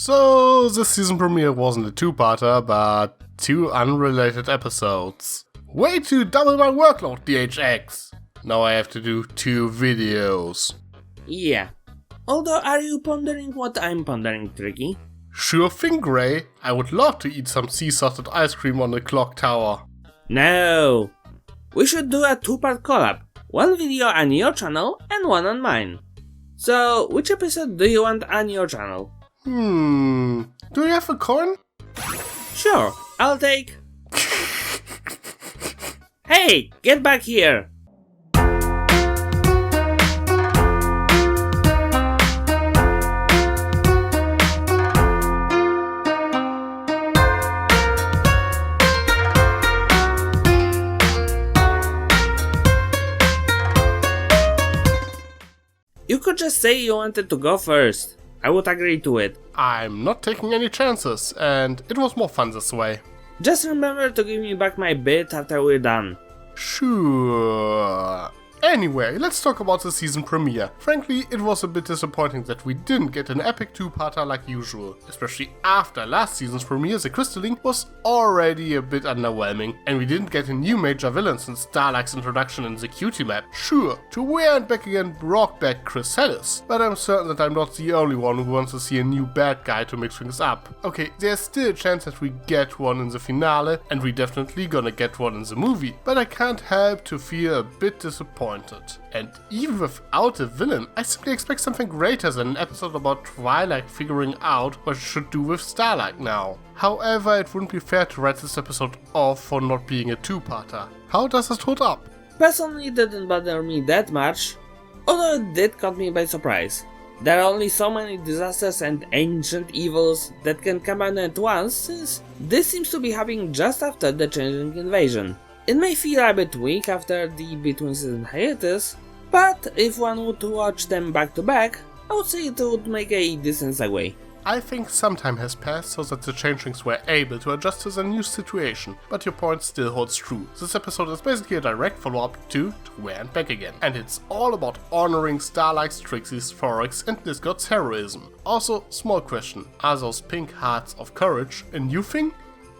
So, this season premiere wasn't a two-parter, but two unrelated episodes. Way to double my workload, DHX! Now I have to do 2 videos. Yeah. Although, are you pondering what I'm pondering, Tricky? Sure thing, Grey. I would love to eat some sea-salted ice cream on the clock tower. No! We should do a 2-part collab. 1 video on your channel and 1 on mine. So, which episode do you want on your channel? Do you have a coin? Sure, I'll take... Hey, get back here! You could just say you wanted to go first. I would agree to it. I'm not taking any chances, and it was more fun this way. Just remember to give me back my bit after we're done. Sure. Anyway, let's talk about the season premiere. Frankly, it was a bit disappointing that we didn't get an epic 2-parter like usual. Especially after last season's premiere, the Crystalline was already a bit underwhelming, and we didn't get a new major villain since Starlight's introduction in the Cutie map. Sure, To Where and Back Again brought back Chrysalis, but I'm certain that I'm not the only one who wants to see a new bad guy to mix things up. Okay, there's still a chance that we get one in the finale, and we definitely gonna get one in the movie, but I can't help to feel a bit disappointed. And even without a villain, I simply expect something greater than an episode about Twilight figuring out what she should do with Starlight now. However, it wouldn't be fair to write this episode off for not being a 2-parter. How does this hold up? Personally, it didn't bother me that much, although it did caught me by surprise. There are only so many disasters and ancient evils that can combine at once, since this seems to be happening just after the Changeling invasion. It may feel a bit weak after the between season hiatus, but if one would watch them back to back, I would say it would make a decent segue. I think some time has passed so that the Changelings were able to adjust to the new situation, but your point still holds true. This episode is basically a direct follow-up to Where and Back Again, and it's all about honoring Starlight's, Trixie's, Thorax and Discord's heroism. Also, small question, are those pink hearts of courage a new thing?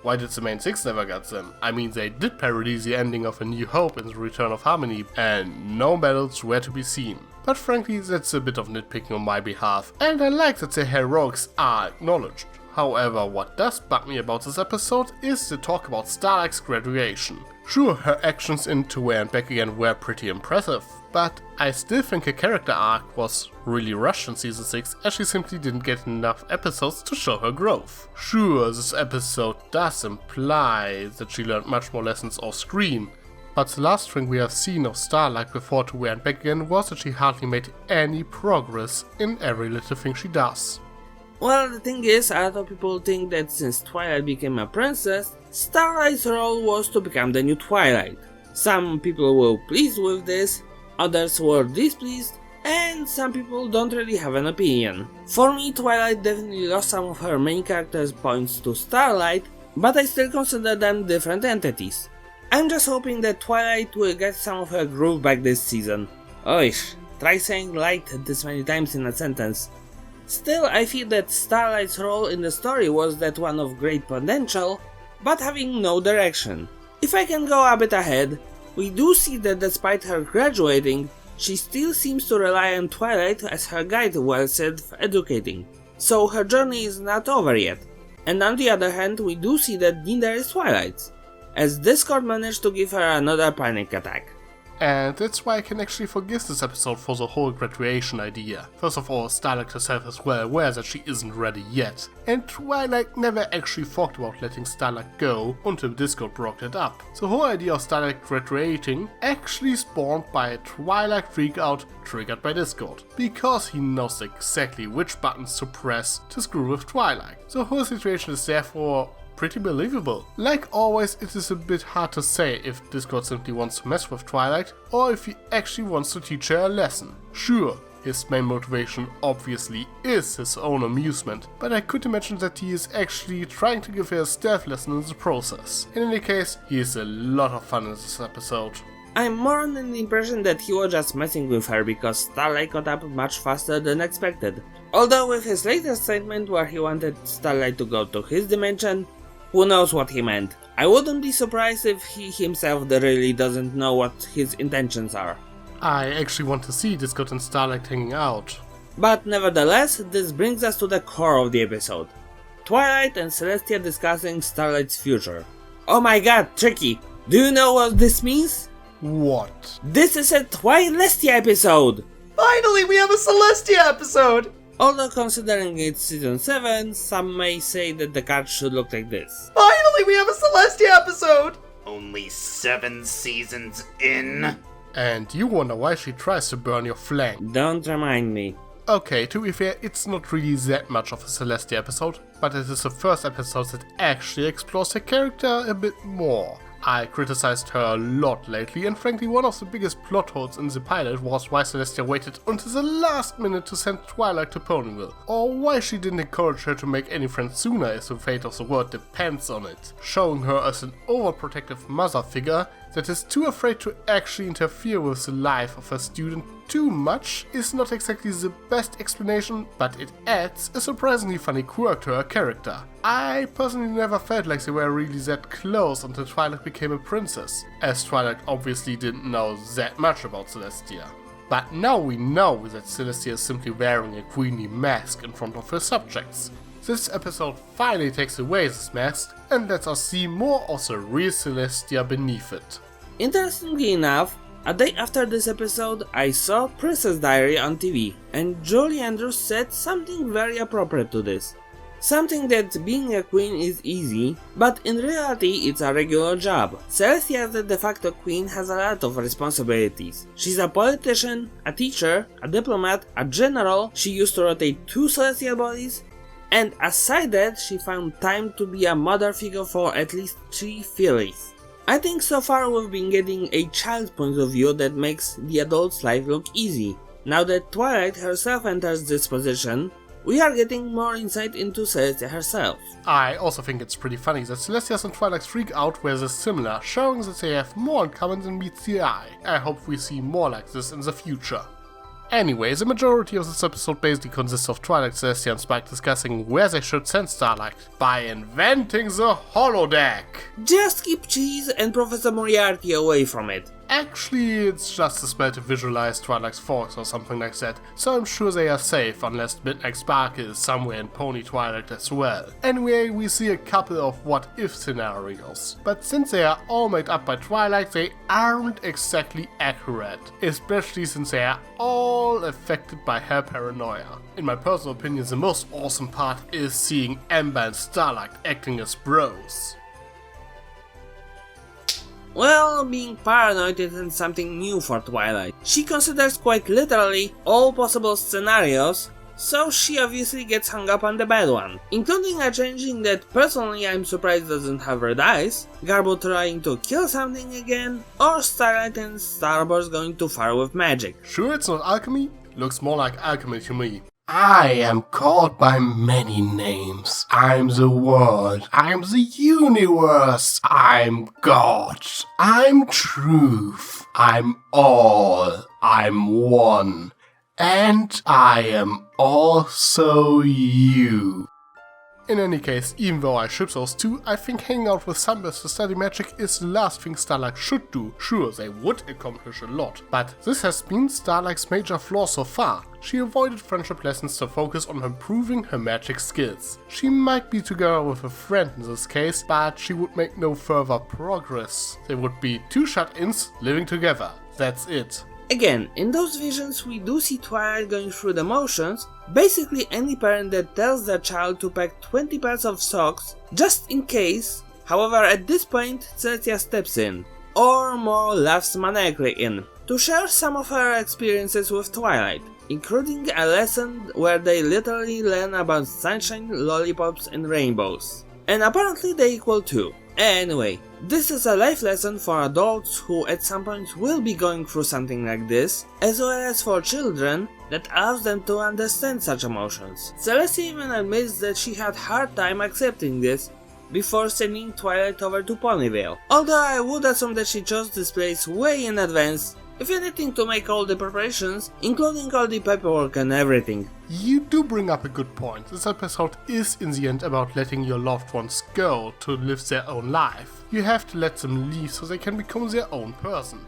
Why did the main 6 never get them? I mean, they did parody the ending of A New Hope in The Return of Harmony, and no medals were to be seen. But frankly, that's a bit of nitpicking on my behalf, and I like that their heroics are acknowledged. However, what does bug me about this episode is the talk about Starlight's graduation. Sure, her actions in To Where and Back Again were pretty impressive, but I still think her character arc was really rushed in season 6 as she simply didn't get enough episodes to show her growth. Sure, this episode does imply that she learned much more lessons off screen, but the last thing we have seen of Starlight before To Where and Back Again was that she hardly made any progress in every little thing she does. Well, the thing is, a lot of people think that since Twilight became a princess, Starlight's role was to become the new Twilight. Some people were pleased with this, others were displeased, and some people don't really have an opinion. For me, Twilight definitely lost some of her main character's points to Starlight, but I still consider them different entities. I'm just hoping that Twilight will get some of her groove back this season. Oish, try saying light this many times in a sentence. Still, I feel that Starlight's role in the story was that one of great potential, but having no direction. If I can go a bit ahead, we do see that despite her graduating, she still seems to rely on Twilight as her guide while self-educating. So her journey is not over yet. And on the other hand, we do see that neither is Twilight's, as Discord managed to give her another panic attack. And that's why I can actually forgive this episode for the whole graduation idea. First of all, Starlight herself is well aware that she isn't ready yet, and Twilight never actually thought about letting Starlight go until Discord brought it up. The whole idea of Starlight graduating actually spawned by a Twilight freakout triggered by Discord, because he knows exactly which buttons to press to screw with Twilight. The whole situation is therefore pretty believable. Like always, it is a bit hard to say if Discord simply wants to mess with Twilight or if he actually wants to teach her a lesson. Sure, his main motivation obviously is his own amusement, but I could imagine that he is actually trying to give her a stealth lesson in the process. In any case, he is a lot of fun in this episode. I'm more under the impression that he was just messing with her because Starlight got up much faster than expected. Although with his latest statement where he wanted Starlight to go to his dimension, who knows what he meant. I wouldn't be surprised if he himself really doesn't know what his intentions are. I actually want to see Discord and Starlight hanging out. But nevertheless, this brings us to the core of the episode. Twilight and Celestia discussing Starlight's future. Oh my god, Tricky! Do you know what this means? What? This is a Twilestia episode! Finally, we have a Celestia episode! Although considering it's season 7, some may say that the card should look like this. Finally, we have a Celestia episode! Only 7 seasons in. And you wonder why she tries to burn your flank. Don't remind me. Okay, to be fair, it's not really that much of a Celestia episode, but it is the first episode that actually explores her character a bit more. I criticized her a lot lately, and frankly one of the biggest plot holes in the pilot was why Celestia waited until the last minute to send Twilight to Ponyville, or why she didn't encourage her to make any friends sooner if the fate of the world depends on it, showing her as an overprotective mother figure that is too afraid to actually interfere with the life of her student too much is not exactly the best explanation, but it adds a surprisingly funny quirk to her character. I personally never felt like they were really that close until Twilight became a princess, as Twilight obviously didn't know that much about Celestia. But now we know that Celestia is simply wearing a queenly mask in front of her subjects. This episode finally takes away this mask and lets us see more of the real Celestia beneath it. Interestingly enough, a day after this episode, I saw Princess Diary on TV, and Julie Andrews said something very appropriate to this. Something that being a queen is easy, but in reality it's a regular job. Celestia as the de facto queen has a lot of responsibilities. She's a politician, a teacher, a diplomat, a general, she used to rotate 2 celestial bodies, and aside that she found time to be a mother figure for at least 3 fillies. I think so far we've been getting a child's point of view that makes the adult's life look easy. Now that Twilight herself enters this position, we are getting more insight into Celestia herself. I also think it's pretty funny that Celestia's and Twilight's freak out were this similar, showing that they have more in common than meets the eye. I hope we see more like this in the future. Anyway, the majority of this episode basically consists of Twilight, Celestia and Spike discussing where they should send Starlight by inventing the holodeck. Just keep Cheese and Professor Moriarty away from it. Actually, it's just a spell to visualize Twilight's forks or something like that, so I'm sure they are safe unless Midnight Spark is somewhere in Pony Twilight as well. Anyway, we see a couple of what-if scenarios, but since they are all made up by Twilight, they aren't exactly accurate, especially since they are all affected by her paranoia. In my personal opinion, the most awesome part is seeing Amber and Starlight acting as bros. Well, being paranoid isn't something new for Twilight. She considers quite literally all possible scenarios, so she obviously gets hung up on the bad one. Including a changing that personally I'm surprised doesn't have red eyes, Garbo trying to kill something again, or Starlight and Starburst going too far with magic. Sure it's not alchemy? Looks more like alchemy to me. I am called by many names. I'm the world. I'm the universe. I'm God. I'm truth. I'm all. I'm one. And I am also you. In any case, even though I ship those two, I think hanging out with Sunburst to study magic is the last thing Starlight should do. Sure, they would accomplish a lot, but this has been Starlight's major flaw so far. She avoided friendship lessons to focus on improving her magic skills. She might be together with a friend in this case, but she would make no further progress. They would be 2 shut-ins living together. That's it. Again, in those visions we do see Twilight going through the motions. Basically any parent that tells their child to pack 20 pairs of socks just in case. However, at this point Celestia steps in, or more laughs maniacally in, to share some of her experiences with Twilight, including a lesson where they literally learn about sunshine, lollipops and rainbows. And apparently they equal 2. Anyway, this is a life lesson for adults who at some point will be going through something like this, as well as for children that allows them to understand such emotions. Celestia even admits that she had hard time accepting this, before sending Twilight over to Ponyville. Although I would assume that she chose this place way in advance, if anything, to make all the preparations, including all the paperwork and everything. You do bring up a good point. This episode is in the end about letting your loved ones go to live their own life. You have to let them leave so they can become their own person.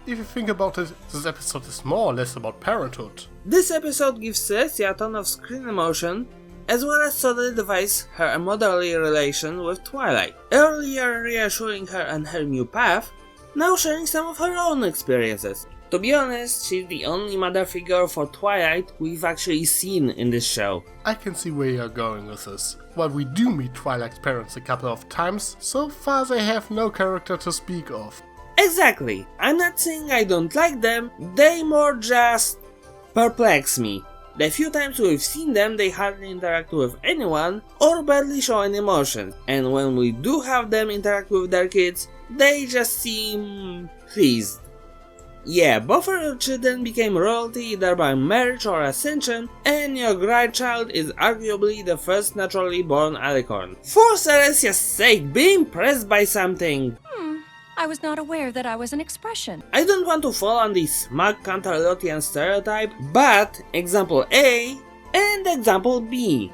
If you think about it, this episode is more or less about parenthood. This episode gives Celestia a ton of screen emotion, as well as solidifies her motherly relation with Twilight. Earlier reassuring her on her new path, now sharing some of her own experiences. To be honest, she's the only mother figure for Twilight we've actually seen in this show. I can see where you're going with this. While we do meet Twilight's parents a couple of times, so far they have no character to speak of. Exactly. I'm not saying I don't like them, they more just perplex me. The few times we've seen them, they hardly interact with anyone or barely show any emotion, and when we do have them interact with their kids, they just seem pleased. Yeah, both of your children became royalty either by marriage or ascension, and your grandchild is arguably the first naturally born alicorn. For Celestia's sake, be impressed by something! I was not aware that I was an expression. I don't want to fall on the smug Canterlotian stereotype, but example A and example B.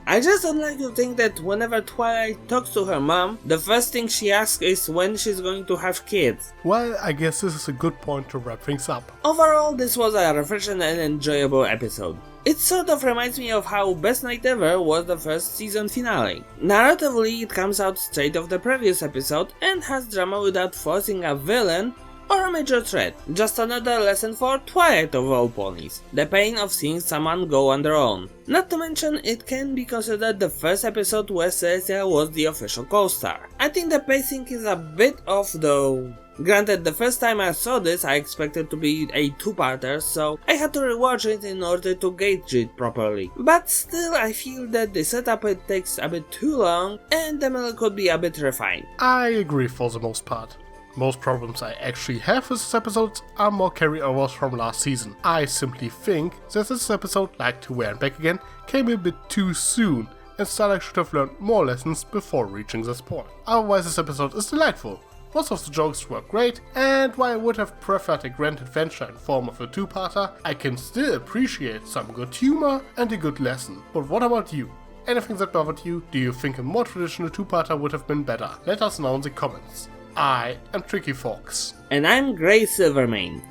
I just don't like to think that whenever Twilight talks to her mom, the first thing she asks is when she's going to have kids. Well, I guess this is a good point to wrap things up. Overall, this was a refreshing and enjoyable episode. It sort of reminds me of how Best Night Ever was the first season finale. Narratively, it comes out straight off the previous episode and has drama without forcing a villain or a major threat. Just another lesson for Twilight of all ponies. The pain of seeing someone go on their own. Not to mention, it can be considered the first episode where Celestia was the official co-star. I think the pacing is a bit off though. Granted, the first time I saw this, I expected to be a two-parter, so I had to rewatch it in order to gauge it properly. But still, I feel that the setup it takes a bit too long, and the middle could be a bit refined. I agree for the most part. Most problems I actually have with this episode are more carryovers from last season. I simply think that this episode, like To Where and Back Again, came a bit too soon, and Starlight should have learned more lessons before reaching this point. Otherwise, this episode is delightful. Most of the jokes were great, and while I would have preferred a grand adventure in form of a two-parter, I can still appreciate some good humor and a good lesson. But what about you? Anything that bothered you? Do you think a more traditional two-parter would have been better? Let us know in the comments. I am Tricky Fox. And I'm Grey Silvermane.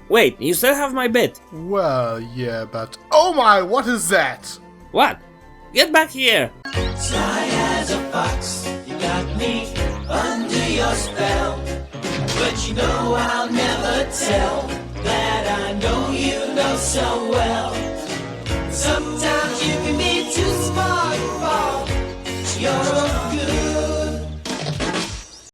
Wait, you still have my bit? Well, yeah, but... Oh my, what is that? What? Get back here! Sly as a fox, you got me under your spell. But you know I'll never tell that I know you know so well. Sometimes you can be too smart for you're a good